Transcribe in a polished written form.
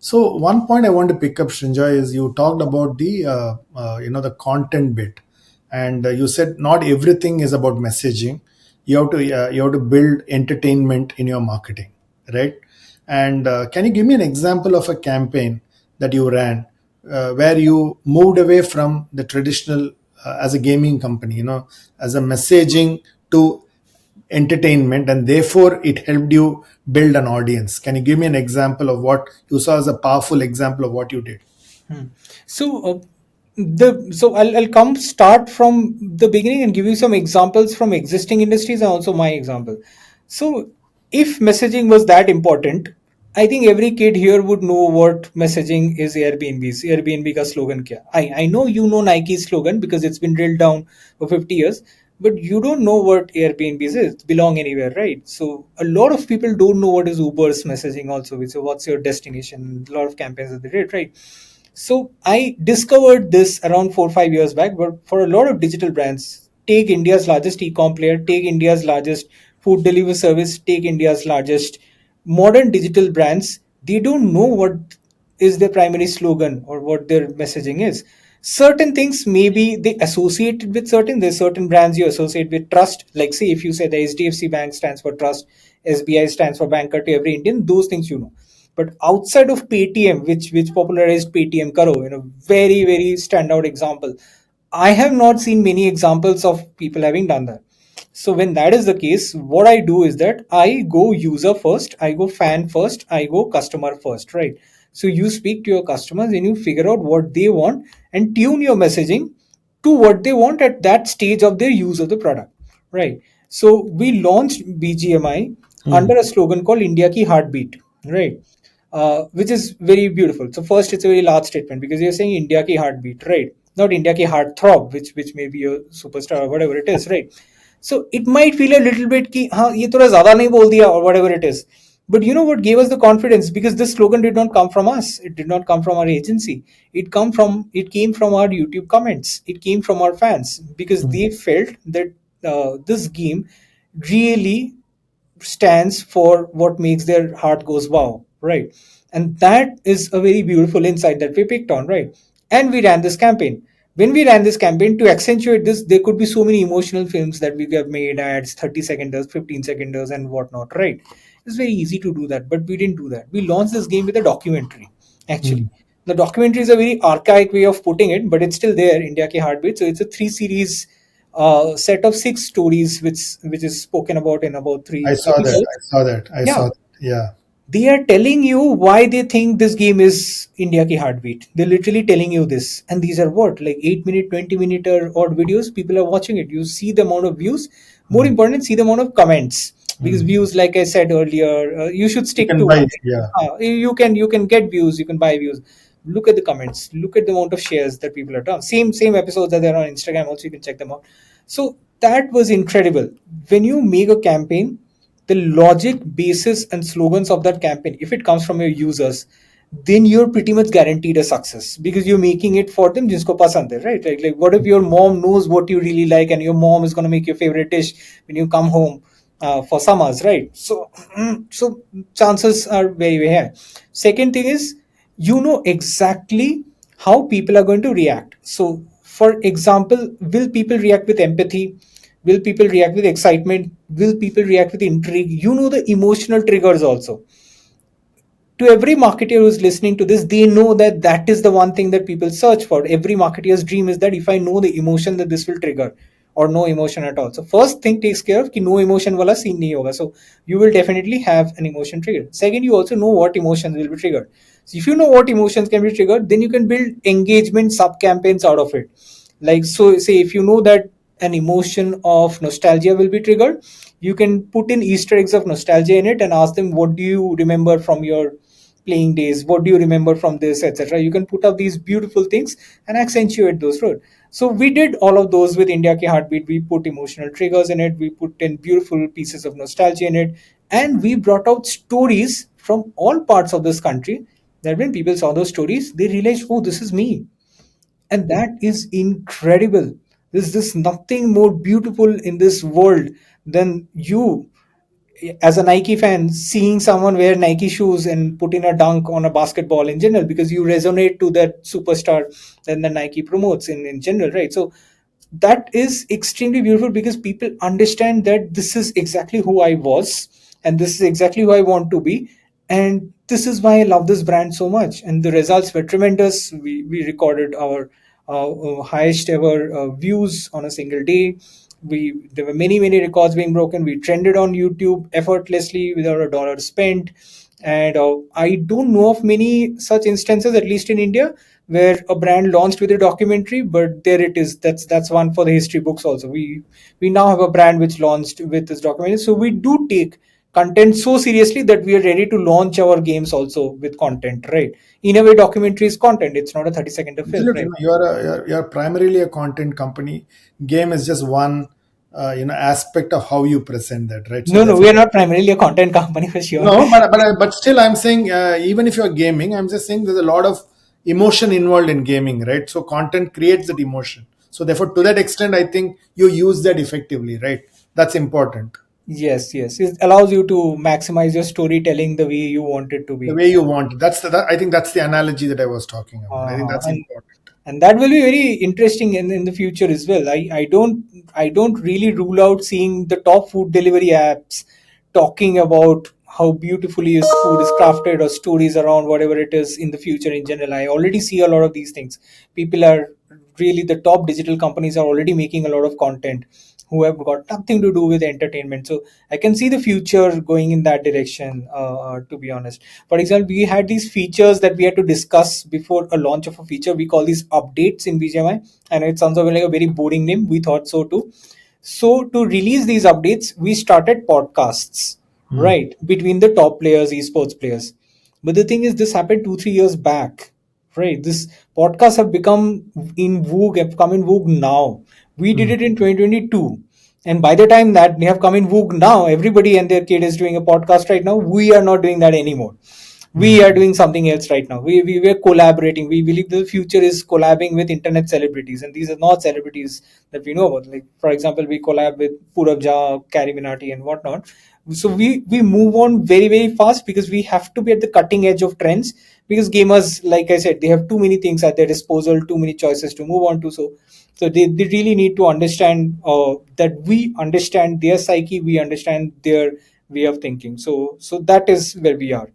So one point I want to pick up, Srinjoy, is you talked about the the content bit, and you said not everything is about messaging. You have to build entertainment in your marketing, right? And can you give me an example of a campaign that you ran where you moved away from the traditional as a gaming company, as a messaging to entertainment, and therefore it helped you build an audience? Can you give me an example of what you saw as a powerful example of what you did? Hmm. So I'll come start from the beginning and give you some examples from existing industries and also my example. So if messaging was that important, I think every kid here would know what messaging is. Airbnb's Airbnb ka slogan kya? I know you know Nike's slogan because it's been drilled down for 50 years, but you don't know what Airbnb's is. Belong anywhere, right? So a lot of people don't know what is Uber's messaging also, which is what's your destination. A lot of campaigns that they did, right? So I discovered this around 4 or 5 years back. But for a lot of digital brands, take India's largest e-com player, take India's largest food delivery service, take India's largest modern digital brands, they don't know what is their primary slogan or what their messaging is. Certain things maybe they associate with there's certain brands you associate with trust. Like say if you say the HDFC Bank stands for trust, SBI stands for banker to every Indian, those things you know. But outside of Paytm, which popularized Paytm Karo, very standout example. I have not seen many examples of people having done that. So when that is the case, what I do is that I go user first, I go fan first, I go customer first, right? So you speak to your customers and you figure out what they want and tune your messaging to what they want at that stage of their use of the product, right? So we launched BGMI Hmm. under a slogan called India Ki Heartbeat, right? Which is very beautiful. So first, it's a very large statement because you're saying India ki heartbeat, right? Not India ki heart throb, which may be a superstar or whatever it is, right? So it might feel a little bit ki हाँ ये थोड़ा ज़्यादा नहीं बोल दिया or whatever it is. But you know what gave us the confidence? Because this slogan did not come from us. It did not come from our agency. It came from our YouTube comments. It came from our fans because Hmm. they felt that this game really stands for what makes their heart goes wow, right? And that is a very beautiful insight that we picked on, right? And we ran this campaign. When we ran this campaign to accentuate this, there could be so many emotional films that we have made ads, 30 seconders, 15 seconders and whatnot, right? It's very easy to do that, but we didn't do that. We launched this game with a documentary, Hmm. actually. The documentary is a very archaic way of putting it, but it's still there, India Ki Heartbeat. So it's a three series set of six stories, which is spoken about in about I three saw that. episodes. I saw that. I Yeah, saw that. Yeah. they are telling you why they think this game is India Ki Heartbeat. They're literally telling you this. And these are what? Like 8 minute, 20 minute or odd videos. People are watching it. You see the amount of views. More Hmm. important, see the amount of comments. Because Hmm. views, like I said earlier, you should You stick can to buy one it. thing. Yeah. You can get views, you can buy views. Look at the comments. Look at the amount of shares that people have done. Same episodes that are on Instagram. Also, you can check them out. So that was incredible. When you make a campaign, the logic, basis, and slogans of that campaign, if it comes from your users, then you're pretty much guaranteed a success because you're making it for them jisko pasand hai, right? Like what if your mom knows what you really like and your mom is going to make your favorite dish when you come home for summers, right? So chances are very high. Second thing is, you know exactly how people are going to react. So for example, will people react with empathy? Will people react with excitement? Will people react with intrigue? You know the emotional triggers also. To every marketer who's listening to this, they know that that is the one thing that people search for. Every marketer's dream is that if I know the emotion that this will trigger, or no emotion at all. So first thing takes care of कि no emotion wala scene nahi hoga. So you will definitely have an emotion triggered. Second, you also know what emotions will be triggered. So if you know what emotions can be triggered, then you can build engagement sub campaigns out of it. Like so, say if you know that an emotion of nostalgia will be triggered, you can put in Easter eggs of nostalgia in it and ask them, what do you remember from your playing days, what do you remember from this, etc. You can put up these beautiful things and accentuate those roles. So we did all of those with India Ki Heartbeat. We put emotional triggers in it, we put in beautiful pieces of nostalgia in it, and we brought out stories from all parts of this country, that when people saw those stories they realized, oh, this is me. And that is incredible. There's nothing more beautiful in this world than you as a Nike fan, seeing someone wear Nike shoes and put in a dunk on a basketball in general, because you resonate to that superstar that the Nike promotes in general, right? So that is extremely beautiful, because people understand that this is exactly who I was, and this is exactly who I want to be, and this is why I love this brand so much. And the results were tremendous. We recorded our highest ever views on a single day. We There were many records being broken. We trended on YouTube effortlessly without a dollar spent. And I don't know of many such instances, at least in India, where a brand launched with a documentary, but there it is. That's one for the history books also. We now have a brand which launched with this documentary. So we do take content so seriously that we are ready to launch our games also with content, right? In a way, documentary is content. It's not a 30-second of film, Absolutely. right? No, you're primarily a content company. Game is just one aspect of how you present that, right? So No, we therefore, are not primarily a content company for sure. no, but still, I'm saying even if you're gaming, I'm just saying there's a lot of emotion involved in gaming, right? So content creates that emotion. So therefore, to that extent, I think you use that effectively, right? That's important. Yes. It allows you to maximize your storytelling the way you want it to The be. way you want. I think that's the analogy that I was talking about. I think Uh-huh. that's important. And that will be very interesting in the future as well. I don't really rule out seeing the top food delivery apps talking about how beautifully his food is crafted, or stories around whatever it is in the future in general. I already see a lot of these things. People are really, the top digital companies are already making a lot of content who have got nothing to do with entertainment. So I can see the future going in that direction, to be honest. For example, we had these features that we had to discuss before a launch of a feature. We call these updates in BGMI. I know it sounds like a very boring name. We thought so too. So to release these updates, we started podcasts, Hmm. right, between the top players, esports players. But the thing is, this happened 2-3 years back, right? This podcasts have become in vogue, have come in vogue now. We did Hmm. it in 2022. And by the time that they have come in vogue now, everybody and their kid is doing a podcast right now. We are not doing that anymore. Hmm. We are doing something else right now. We were collaborating. We believe the future is collabing with internet celebrities, and these are not celebrities that we know about. Like, for example, we collab with Purav Jha, Carrie Minati, and whatnot. So we move on very fast, because we have to be at the cutting edge of trends, because gamers, like I said, they have too many things at their disposal, too many choices to move on to. So they really need to understand that we understand their psyche, we understand their way of thinking. So that is where we are.